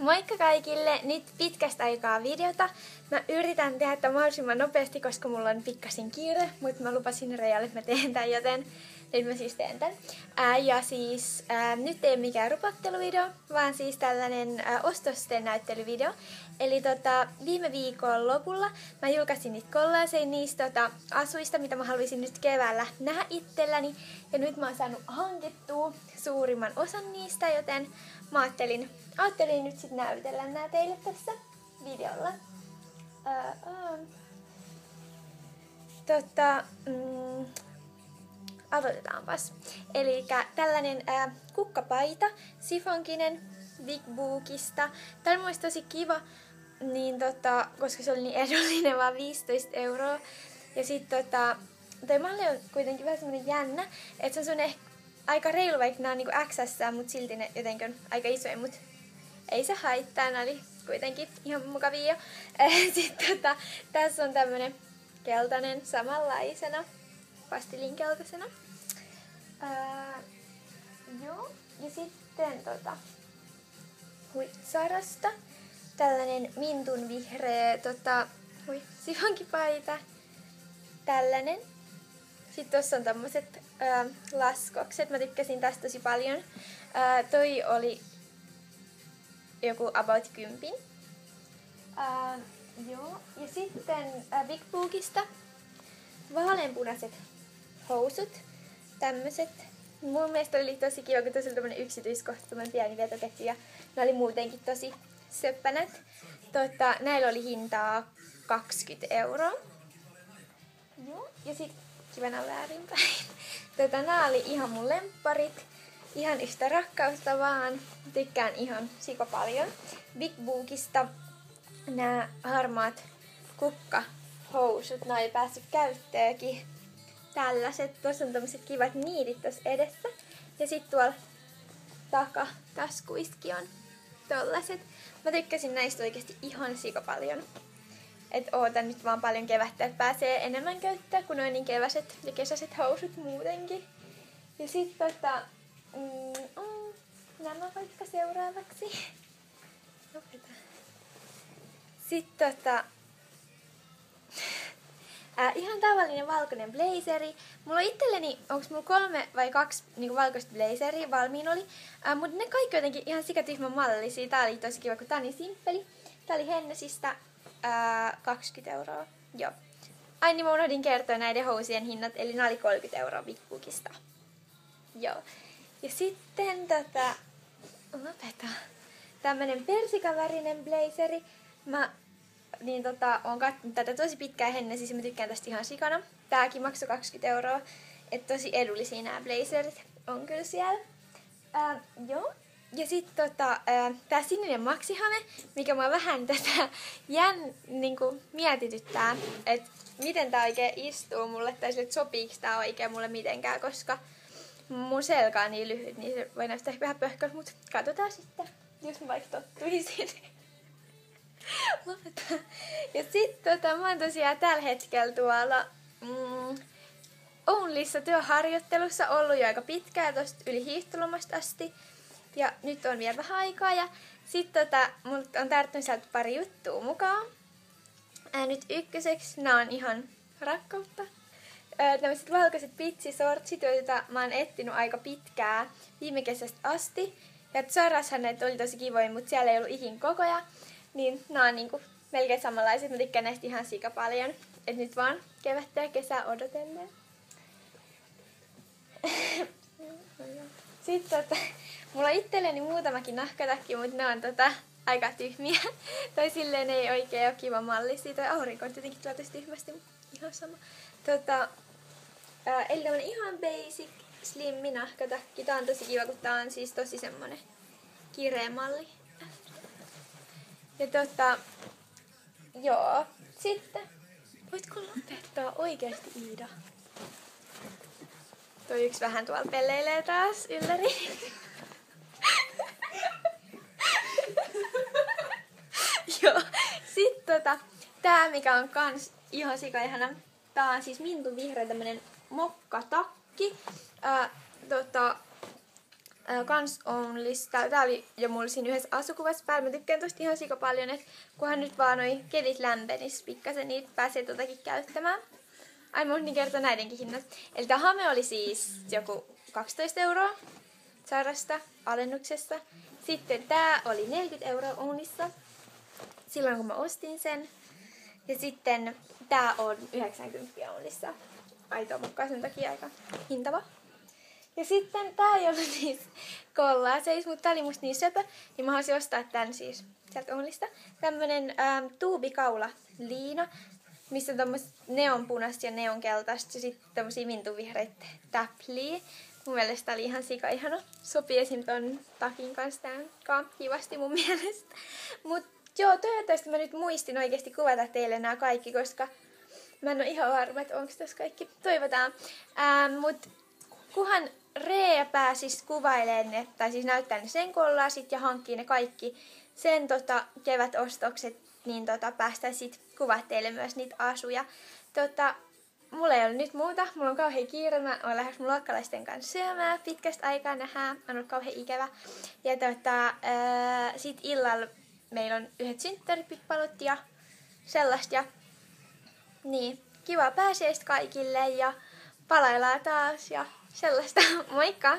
Moikka kaikille! Nyt pitkästä aikaa videota. Mä yritän tehdä tämän mahdollisimman nopeasti, koska mulla on pikkasin kiire, mutta mä lupasin Reijalle, että mä teen tämän, joten nyt mä siis teen tämän. Nyt ei ole mikään rupatteluvideo, vaan siis tällainen ostosten näyttelyvideo. Eli viime viikon lopulla mä julkaisin niitä kollaaseja niistä asuista, mitä mä haluaisin nyt keväällä nähdä itselläni. Ja nyt mä oon saanut hankittua suurimman osan niistä, joten mä ajattelin nyt sit näytellä nää teille tässä videolla. Aloitetaanpas. Eli tällainen kukkapaita, sifonkinen, Big Bookista. Tää oli mun tosi kiva, niin koska se oli niin edullinen, vaan 15 €. Ja sit toi malli on kuitenkin vähän semmonen jännä, että se on semmonen aika reilu, vaikka nää on niinku XS, mut silti ne jotenkin on aika isoja, mut ei se haittaa, nää oli kuitenkin ihan mukavia. Sitten tässä on tämmönen keltainen samanlaisena, pastelinkeltaisena. Joo, ja sitten Sarasta tällainen mintun vihreä sifonkipaita. Tällainen. Sitten tossa on tommoset laskokset. Mä tykkäsin tästä tosi paljon. Toi oli joku about 10. Joo. Ja sitten Big Bookista vaaleanpunaiset housut. Tämmöset. Mun mielestä oli tosi kiva, kun tosi oli tämmönen yksityiskohtainen pieni vetoketju ja ne oli muutenkin tosi söppänät. Näillä oli hintaa 20 €. Joo. Ja sit kivänä väärinpäin. Nää oli ihan mun lempparit. Ihan yhtä rakkausta vaan. Tykkään ihan sika paljon. Big Bookista nää harmaat kukkahousut. Nää ei päässyt käyttöönkin. Tällaiset. Tuossa on tommoset kivat niidit tossa edessä. Ja sit tuolla takataskuistakin on tollaset. Mä tykkäsin näistä oikeesti ihan sika paljon. Et ootan nyt vaan paljon kevättä, että pääsee enemmän käyttää, kun on niin keväiset ja kesäiset housut muutenkin. Ja sit nämä vaikka seuraavaksi. Sitten ihan tavallinen valkoinen blazeri. Mulla on itselleni, onks mulla 3 vai 2 niinku valkoista blazeria valmiin oli. Mutta ne kaikki jotenkin ihan sikatyhmän mallisia. Tää oli tosi kiva, kun tää on niin simppeli. Tää oli Hennesistä 20 €. Joo. Ai niin mä unohdin kertoa näiden housien hinnat, eli nää oli 30 € Big Bookista. Joo. Ja sitten tämmönen persikavärinen blazeri. Mä oon kattonut tätä tosi pitkään Hennesissä, mä tykkään tästä ihan sikana. Tääkin maksoi 20 €. Että tosi edullisia nämä blazerit on kyllä siellä. Joo. Ja sitten tää sininen maksihame, mikä mua vähän mietityttää, että miten tää oikein istuu mulle, tai sille, että sopiiks tää oikein mulle mitenkään, koska mun selkä on niin lyhyt, niin se voi näyttää ehkä vähän pöhköltä, mutta katsotaan sitten, jos mä vaikka tottuisin. Ja sitten mä oon tosiaan tällä hetkellä tuolla Ounlissa työharjoittelussa ollut jo aika pitkään, tosta yli hiihtolomasta asti. Ja nyt on vielä vähän aikaa ja sitten mulla on tarttunut sieltä pari juttua mukaan. Nyt ykköseksi nää on ihan rakkautta. Tämmöiset valkoiset pitsisortsit, joita mä oon etsinyt aika pitkään viime kesästä asti. Ja Sarassahan näitä oli tosi kivoja, mutta siellä ei ollut ikin kokoja. Niin nää on niinku melkein samanlaiset. Mä tykkään näistä ihan sika paljon. Et nyt vaan kevättä ja kesää odotellen. Sitten mulla on itselleni muutamakin nahkatakki, mutta ne on aika tyhmiä. Tai silleen ei oikein ole kiva malli. Siitä aurinko on tietenkin tuolla tosi tyhmästi, ihan sama. Eli tämmönen ihan basic, slimmi nahkatakki. Tää on tosi kiva, kun tää on siis tosi semmonen kireä malli. Ja joo. Sitten, voitko lopettaa oikeesti, Iida? Toi yksi vähän tuolla pelleilee taas ylläri. Joo. Sitten tää mikä on kans ihan sikaihana. Tää on siis mintun vihreä tämmönen mokkatakki. kans on lista. Tää oli jo mulla siinä yhdessä asukuvassa päällä. Mä tykkään tosta ihan sika paljon, että kunhan nyt vaan noi kelit lämpenis pikkasen, niin pääsee totakin käyttämään. Ai mun niin kertoo näidenkin hinnat. Eli tää hame oli siis joku 12 € Zarasta alennuksessa. Sitten tää oli 40 € Ownissa silloin kun mä ostin sen. Ja sitten tää on 90 Ownissa. Aitoa mukaan sen takia aika hintava. Ja sitten tää ei ollut siis kollaaseis, mutta tää oli musta niin söpö, niin mä haluaisin ostaa tän siis sieltä Ownista. Tämmönen tuubikaula liina, missä on tommoset neonpunasta ja neonkeltaista ja sitten tommosia mintuvihreitä täpliä. Mun mielestä tää oli ihan sika ihana. Sopii esim ton takin kanssa tää kivasti mun mielestä. Mut joo, toivottavasti mä nyt muistin oikeesti kuvata teille nämä kaikki, koska mä en oo ihan varma, että onko tässä kaikki. Toivotaan. Mut kunhan Rea pääsis kuvailemaan ne, tai siis näyttää ne sen kollaasit ja hankkii ne kaikki sen kevätostokset, niin päästään sit kuvaa teille myös niitä asuja. Mulla ei ole nyt muuta, mulla on kauhean kiire, mä oon lähes mun luokkalaisten kanssa syömään, pitkästä aikaa nähdään, on ollut kauhean ikävä. Ja sit illalla meillä on yhdet synttäripippalut ja sellaista. Ja niin, kiva pääsiäistä kaikille ja palaillaan taas ja sellaista. Moikka!